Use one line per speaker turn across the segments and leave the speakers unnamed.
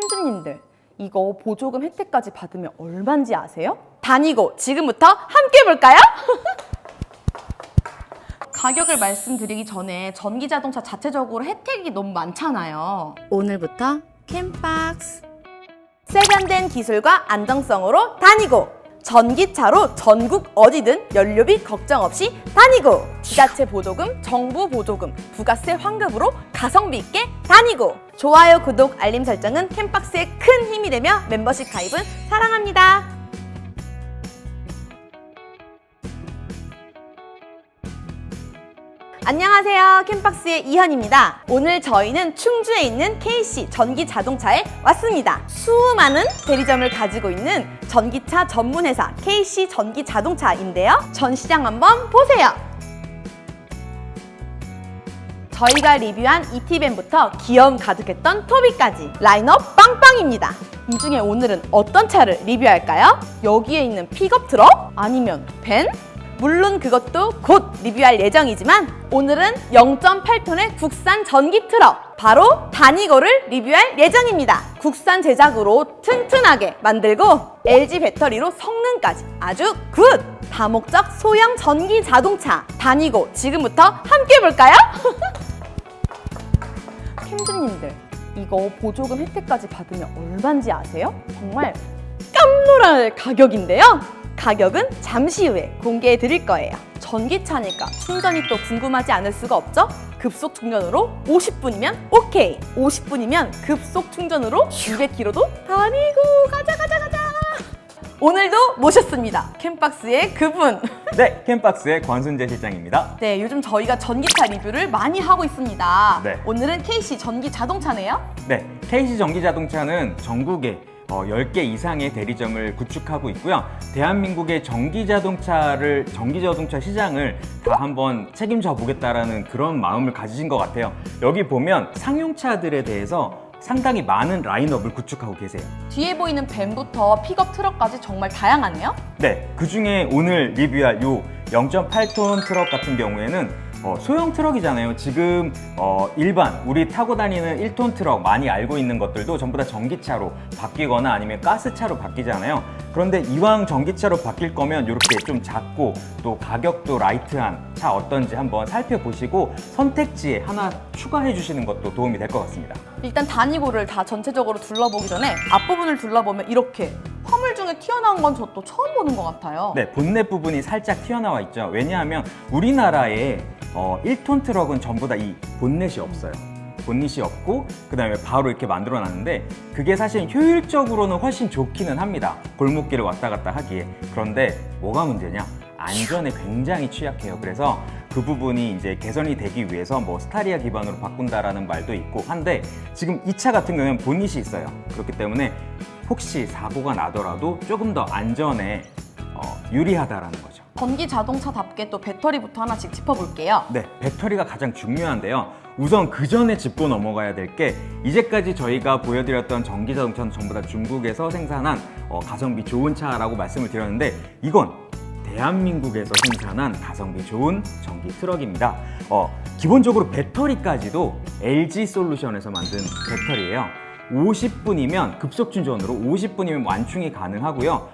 캔즈님들, 이거 보조금 혜택까지 받으면 얼마인지 아세요? 다니고 지금부터 함께 볼까요? 가격을 말씀드리기 전에 전기자동차 자체적으로 혜택이 너무 많잖아요. 오늘부터 캠박스 세련된 기술과 안정성으로 다니고, 전기차로 전국 어디든 연료비 걱정 없이 다니고, 지자체 보조금, 정부 보조금, 부가세 환급으로 가성비 있게 다니고, 좋아요, 구독, 알림 설정은 캠박스의 큰 힘이 되며 멤버십 가입은 사랑합니다. 안녕하세요, 캠박스의 이현입니다. 오늘 저희는 충주에 있는 KC 전기자동차에 왔습니다. 수많은 대리점을 가지고 있는 전기차 전문회사 KC 전기자동차인데요. 전시장 한번 보세요. 저희가 리뷰한 ETVan부터 귀여움 가득했던 토비까지 라인업 빵빵입니다. 이 중에 오늘은 어떤 차를 리뷰할까요? 여기에 있는 픽업 트럭? 아니면 밴? 물론 그것도 곧 리뷰할 예정이지만 오늘은 0.8톤의 국산 전기 트럭, 바로 다니고를 리뷰할 예정입니다. 국산 제작으로 튼튼하게 만들고 LG 배터리로 성능까지 아주 굿! 다목적 소형 전기 자동차 다니고 지금부터 함께 볼까요? 캔즈님들, 이거 보조금 혜택까지 받으면 얼마인지 아세요? 정말 깜놀할 가격인데요. 가격은 잠시 후에 공개해 드릴 거예요. 전기차니까 충전이 또 궁금하지 않을 수가 없죠? 급속 충전으로 50분이면 오케이! 50분이면 급속 충전으로 200km도 다니고 가자! 오늘도 모셨습니다. 캠박스의 그분!
네, 캠박스의 권순재 실장입니다.
네, 요즘 저희가 전기차 리뷰를 많이 하고 있습니다.
네.
오늘은 KC 전기자동차네요.
네, KC 전기자동차는 전국에 10개 이상의 대리점을 구축하고 있고요. 대한민국의 전기자동차 시장을 다 한번 책임져 보겠다라는 그런 마음을 가지신 것 같아요. 여기 보면 상용차들에 대해서 상당히 많은 라인업을 구축하고 계세요.
뒤에 보이는 밴부터 픽업 트럭까지 정말 다양하네요.
네, 그 중에 오늘 리뷰할 요 0.8톤 트럭 같은 경우에는 소형 트럭이잖아요. 지금 일반 우리 타고 다니는 1톤 트럭 많이 알고 있는 것들도 전부 다 전기차로 바뀌거나 아니면 가스차로 바뀌잖아요. 그런데 이왕 전기차로 바뀔 거면 이렇게 좀 작고 또 가격도 라이트한 차 어떤지 한번 살펴보시고 선택지에 하나 추가해 주시는 것도 도움이 될 것 같습니다.
일단 다니고를 다 전체적으로 둘러보기 전에 앞부분을 둘러보면 이렇게 화물 중에 튀어나온 건 저 또 처음 보는 것 같아요.
네, 본넷 부분이 살짝 튀어나와 있죠. 왜냐하면 우리나라에 1톤 트럭은 전부 다 이 본넷이 없어요. 본넷이 없고 그 다음에 바로 이렇게 만들어 놨는데 그게 사실 효율적으로는 훨씬 좋기는 합니다. 골목길을 왔다 갔다 하기에. 그런데 뭐가 문제냐? 안전에 굉장히 취약해요. 그래서 그 부분이 이제 개선이 되기 위해서 뭐 스타리아 기반으로 바꾼다라는 말도 있고 한데 지금 이 차 같은 경우는 본넷이 있어요. 그렇기 때문에 혹시 사고가 나더라도 조금 더 안전에 유리하다라는 거죠.
전기 자동차답게 또 배터리부터 하나씩 짚어볼게요.
네, 배터리가 가장 중요한데요. 우선 그 전에 짚고 넘어가야 될 게 이제까지 저희가 보여드렸던 전기자동차는 전부 다 중국에서 생산한 가성비 좋은 차라고 말씀을 드렸는데 이건 대한민국에서 생산한 가성비 좋은 전기 트럭입니다. 기본적으로 배터리까지도 LG 솔루션에서 만든 배터리예요. 50분이면 급속 충전으로 50분이면 완충이 가능하고요.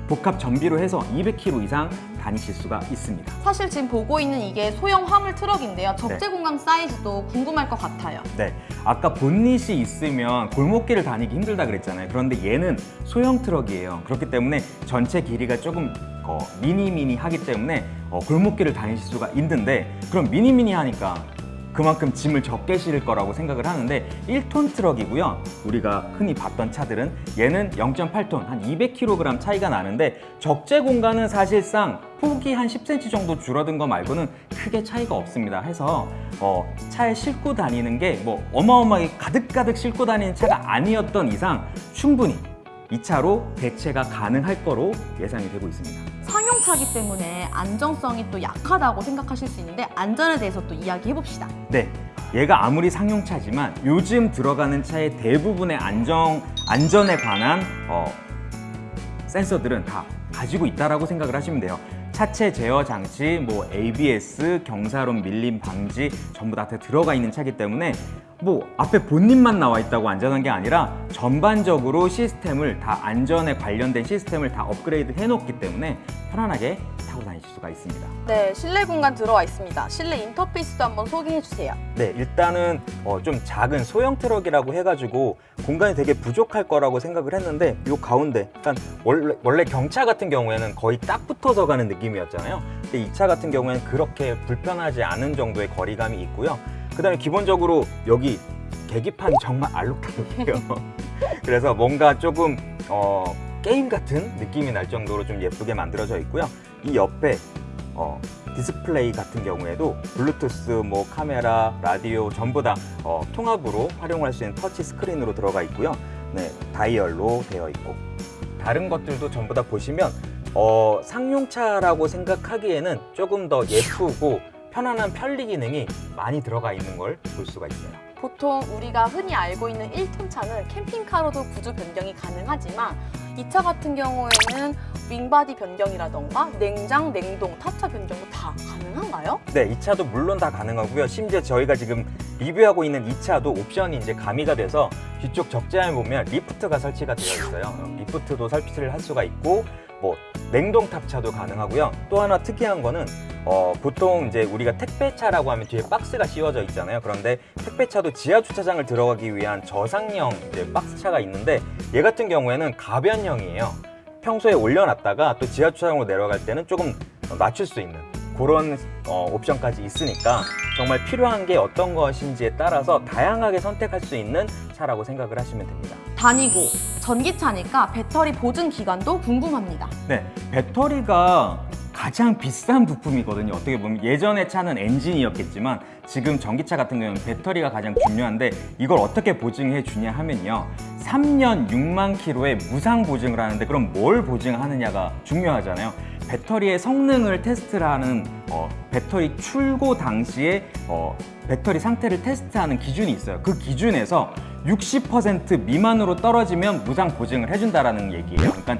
복합 전비로 해서 200km 이상 다니실 수가 있습니다.
사실 지금 보고 있는 이게 소형 화물 트럭인데요. 적재 공간 사이즈도 궁금할 것 같아요.
네, 아까 본닛이 있으면 골목길을 다니기 힘들다 그랬잖아요. 그런데 얘는 소형 트럭이에요. 그렇기 때문에 전체 길이가 조금 미니하기 때문에 골목길을 다니실 수가 있는데 그럼 미니미니 하니까 그만큼 짐을 적게 실을 거라고 생각을 하는데 1톤 트럭이고요. 우리가 흔히 봤던 차들은 얘는 0.8톤, 한 200kg 차이가 나는데 적재 공간은 사실상 폭이 한 10cm 정도 줄어든 거 말고는 크게 차이가 없습니다. 해서 차에 싣고 다니는 게 뭐 어마어마하게 가득가득 싣고 다니는 차가 아니었던 이상 충분히 이 차로 대체가 가능할 거로 예상이 되고 있습니다.
상용차기 때문에 안정성이 또 약하다고 생각하실 수 있는데 안전에 대해서 또 이야기해 봅시다.
네, 얘가 아무리 상용차지만 요즘 들어가는 차의 대부분의 안전에 관한 센서들은 다 가지고 있다라고 생각을 하시면 돼요. 차체 제어 장치, ABS, 경사론 밀림 방지 전부 다 들어가 있는 차이기 때문에 뭐 앞에 본닛만 나와 있다고 안전한 게 아니라 전반적으로 시스템을 다 안전에 관련된 시스템을 다 업그레이드 해놓기 때문에 편안하게 타고 다니실 수가 있습니다.
네, 실내 공간 들어와 있습니다. 실내 인터페이스도 한번 소개해 주세요.
네, 일단은 좀 작은 소형 트럭이라고 해가지고 공간이 되게 부족할 거라고 생각을 했는데 이 가운데, 그러니까 원래 경차 같은 경우에는 거의 딱 붙어서 가는 느낌이었잖아요. 근데 이 차 같은 경우에는 그렇게 불편하지 않은 정도의 거리감이 있고요. 그 다음에 기본적으로 여기 계기판이 정말 알록달록해요. 그래서 뭔가 조금 게임 같은 느낌이 날 정도로 좀 예쁘게 만들어져 있고요. 이 옆에 디스플레이 같은 경우에도 블루투스, 뭐 카메라, 라디오 전부 다 통합으로 활용할 수 있는 터치 스크린으로 들어가 있고요. 네, 다이얼로 되어 있고 다른 것들도 전부 다 보시면 상용차라고 생각하기에는 조금 더 예쁘고 편안한 편리 기능이 많이 들어가 있는 걸 볼 수가 있어요.
보통 우리가 흔히 알고 있는 1톤 차는 캠핑카로도 구조 변경이 가능하지만 이 차 같은 경우에는 윙바디 변경이라던가 냉장, 냉동, 타차 변경도 다 가능한가요?
네, 이 차도 물론 다 가능하고요. 심지어 저희가 지금 리뷰하고 있는 이 차도 옵션이 이제 가미가 돼서 뒤쪽 적재함에 보면 리프트가 설치가 되어 있어요. 리프트도 설치를 할 수가 있고 뭐 냉동 탑차도 가능하고요. 또 하나 특이한 거는 보통 이제 우리가 택배차라고 하면 뒤에 박스가 씌워져 있잖아요. 그런데 택배차도 지하 주차장을 들어가기 위한 저상형 이제 박스차가 있는데 얘 같은 경우에는 가변형이에요. 평소에 올려놨다가 또 지하 주차장으로 내려갈 때는 조금 낮출 수 있는 그런 옵션까지 있으니까 정말 필요한 게 어떤 것인지에 따라서 다양하게 선택할 수 있는 차라고 생각을 하시면 됩니다.
다니고 전기차니까 배터리 보증 기간도 궁금합니다.
네, 배터리가 가장 비싼 부품이거든요. 어떻게 보면 예전의 차는 엔진이었겠지만 지금 전기차 같은 경우는 배터리가 가장 중요한데 이걸 어떻게 보증해 주냐 하면요. 3년 6만 킬로의 무상 보증을 하는데 그럼 뭘 보증하느냐가 중요하잖아요. 배터리의 성능을 테스트를 하는 배터리 출고 당시에 배터리 상태를 테스트하는 기준이 있어요. 그 기준에서 60% 미만으로 떨어지면 무상 보증을 해준다라는 얘기예요. 그러니까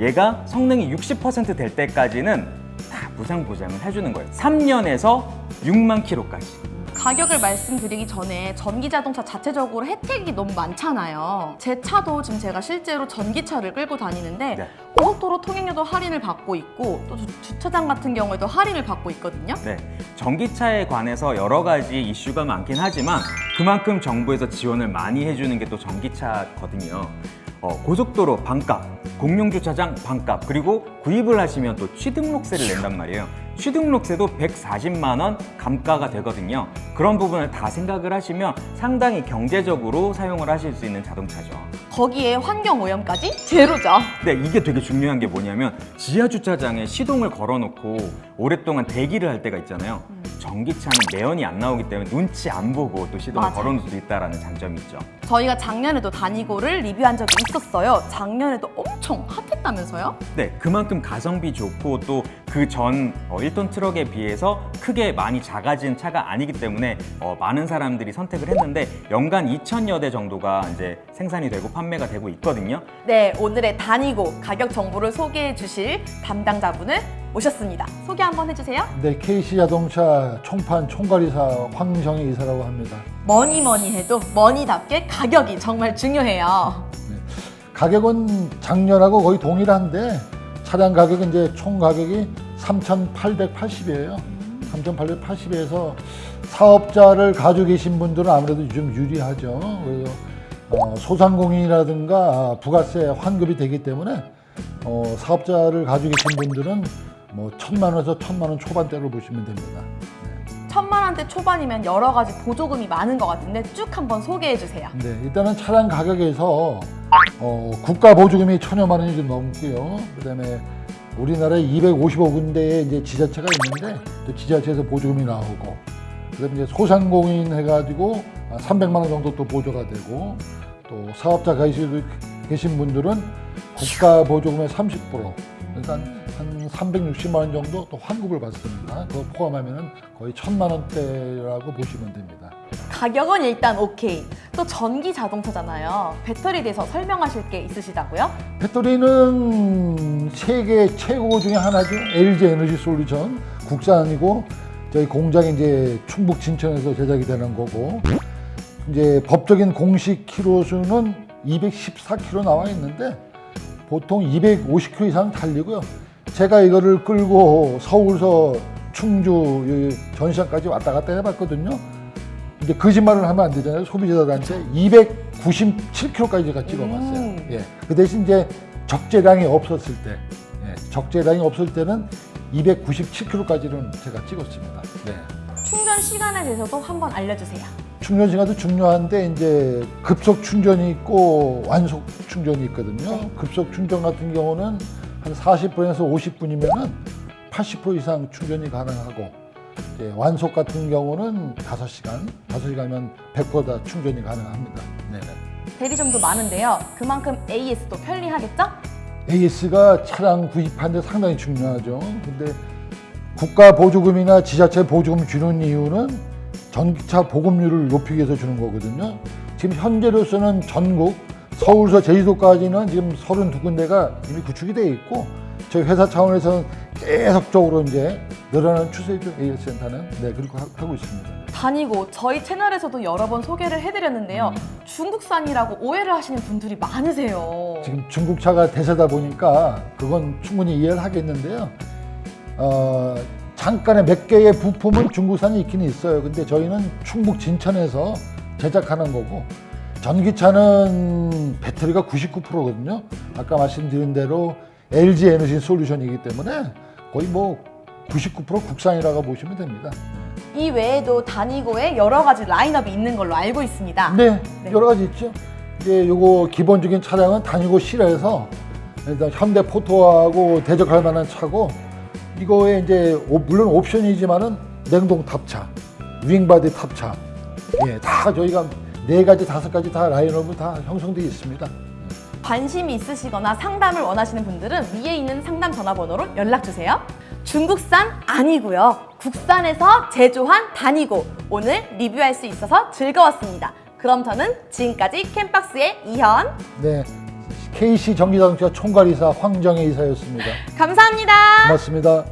얘가 성능이 60% 될 때까지는 다 무상 보장을 해주는 거예요. 3년에서 6만 킬로까지.
가격을 말씀드리기 전에 전기 자동차 자체적으로 혜택이 너무 많잖아요. 제 차도 지금 제가 실제로 전기차를 끌고 다니는데
네.
고속도로 통행료도 할인을 받고 있고 또 주차장 같은 경우에도 할인을 받고 있거든요.
네, 전기차에 관해서 여러 가지 이슈가 많긴 하지만 그만큼 정부에서 지원을 많이 해주는 게 또 전기차거든요. 고속도로 반값, 공용주차장 반값, 그리고 구입을 하시면 또 취등록세를 낸단 말이에요. 취등록세도 140만 원 감가가 되거든요. 그런 부분을 다 생각을 하시면 상당히 경제적으로 사용을 하실 수 있는 자동차죠.
거기에 환경오염까지 제로죠.
근데 이게 되게 중요한 게 뭐냐면 지하 주차장에 시동을 걸어놓고 오랫동안 대기를 할 때가 있잖아요. 전기차는 매연이 안 나오기 때문에 눈치 안 보고 또 시동을
맞아요.
걸어놓을 수 있다는 장점이 있죠.
저희가 작년에도 다니고를 리뷰한 적이 있었어요. 작년에도 엄청 핫했다면서요?
네, 그만큼 가성비 좋고 또 그 전 1톤 트럭에 비해서 크게 많이 작아진 차가 아니기 때문에 많은 사람들이 선택을 했는데 연간 2,000여 대 정도가 이제 생산이 되고 판매가 되고 있거든요.
네, 오늘의 다니고 가격 정보를 소개해 주실 담당자분을 모셨습니다. 소개 한번 해주세요.
네, KC자동차 총판 총괄이사 황정희 이사라고 합니다.
뭐니 해도 머니답게 가격이 정말 중요해요.
가격은 작년하고 거의 동일한데 차량 가격은 이제 총 가격이 3,880이에요. 3,880에서 사업자를 가지고 계신 분들은 아무래도 좀 유리하죠. 그래서 소상공인이라든가 부가세 환급이 되기 때문에 사업자를 가지고 계신 분들은 뭐 1,000만 원에서 1,000만 원 초반대로 보시면 됩니다.
1,000만 원대 초반이면 여러 가지 보조금이 많은 것 같은데 쭉 한번 소개해 주세요.
네, 일단은 차량 가격에서 국가 보조금이 1,000여만 원이 좀 넘고요. 그다음에 우리나라에 250억 군데의 이제 지자체가 있는데 또 지자체에서 보조금이 나오고, 그다음에 이제 소상공인 해가지고 300만 원 정도 또 보조가 되고, 또 사업자 계신 분들은 국가 보조금의 30%, 그러니까 한 360만 원 정도 또 환급을 받습니다. 그거 포함하면 거의 1,000만 원대라고 보시면 됩니다.
가격은 일단 오케이. 또 전기 자동차잖아요. 배터리에 대해서 설명하실 게 있으시다고요?
배터리는 세계 최고 중에 하나죠. LG 에너지 솔루션 국산이고 저희 공장이 이제 충북 진천에서 제작이 되는 거고, 이제 법적인 공식 키로수는 214km 나와 있는데 보통 250km 이상 달리고요. 제가 이거를 끌고 서울서 충주 전시장까지 왔다 갔다 해봤거든요. 이제 거짓말을 하면 안 되잖아요. 소비자들한테 297km까지 제가 찍어봤어요. 예. 그 대신 이제 적재량이 없었을 때, 적재량이 없을 때는 297km까지는 제가 찍었습니다. 네.
충전 시간에 대해서도 한번 알려주세요.
충전 시간도 중요한데 이제 급속 충전이 있고 완속 충전이 있거든요. 급속 충전 같은 경우는 한 40분에서 50분이면은 80% 이상 충전이 가능하고 이제 완속 같은 경우는 5시간이면 100%다 충전이 가능합니다. 네.
대리점도 많은데요. 그만큼 AS도 편리하겠죠?
AS가 차량 구입하는데 상당히 중요하죠. 근데 국가 보조금이나 지자체 보조금 주는 이유는 전기차 보급률을 높이기 위해서 주는 거거든요. 지금 현재로서는 전국 서울서 제주도까지는 지금 32군데가 이미 구축이 되어 있고 저희 회사 차원에서는 계속적으로 이제 늘어나는 추세죠. AS 센터는. 네, 그렇게 하고 있습니다.
다니고 저희 채널에서도 여러 번 소개를 해드렸는데요. 중국산이라고 오해를 하시는 분들이 많으세요.
지금 중국차가 대세다 보니까 그건 충분히 이해를 하겠는데요. 잠깐의 몇 개의 부품은 중국산이 있긴 있어요. 근데 저희는 충북 진천에서 제작하는 거고 전기차는 배터리가 99%거든요. 아까 말씀드린 대로 LG 에너지 솔루션이기 때문에 거의 뭐 99% 국산이라고 보시면 됩니다.
이 외에도 다니고에 여러 가지 라인업이 있는 걸로 알고 있습니다.
네, 여러 가지 있죠. 이제 요거 기본적인 차량은 다니고 실에서 일단 현대 포토하고 대적할 만한 차고 이거에 이제 물론 옵션이지만은 냉동 탑차, 윙바디 탑차, 예, 다 저희가 4가지, 5가지 다 라인업은 다 형성되어 있습니다.
관심이 있으시거나 상담을 원하시는 분들은 위에 있는 상담 전화번호로 연락주세요. 중국산 아니고요. 국산에서 제조한 다니고 오늘 리뷰할 수 있어서 즐거웠습니다. 그럼 저는 지금까지 캠박스의 이현
네, KC 전기자동차 총괄이사 황정혜 이사였습니다.
감사합니다.
고맙습니다.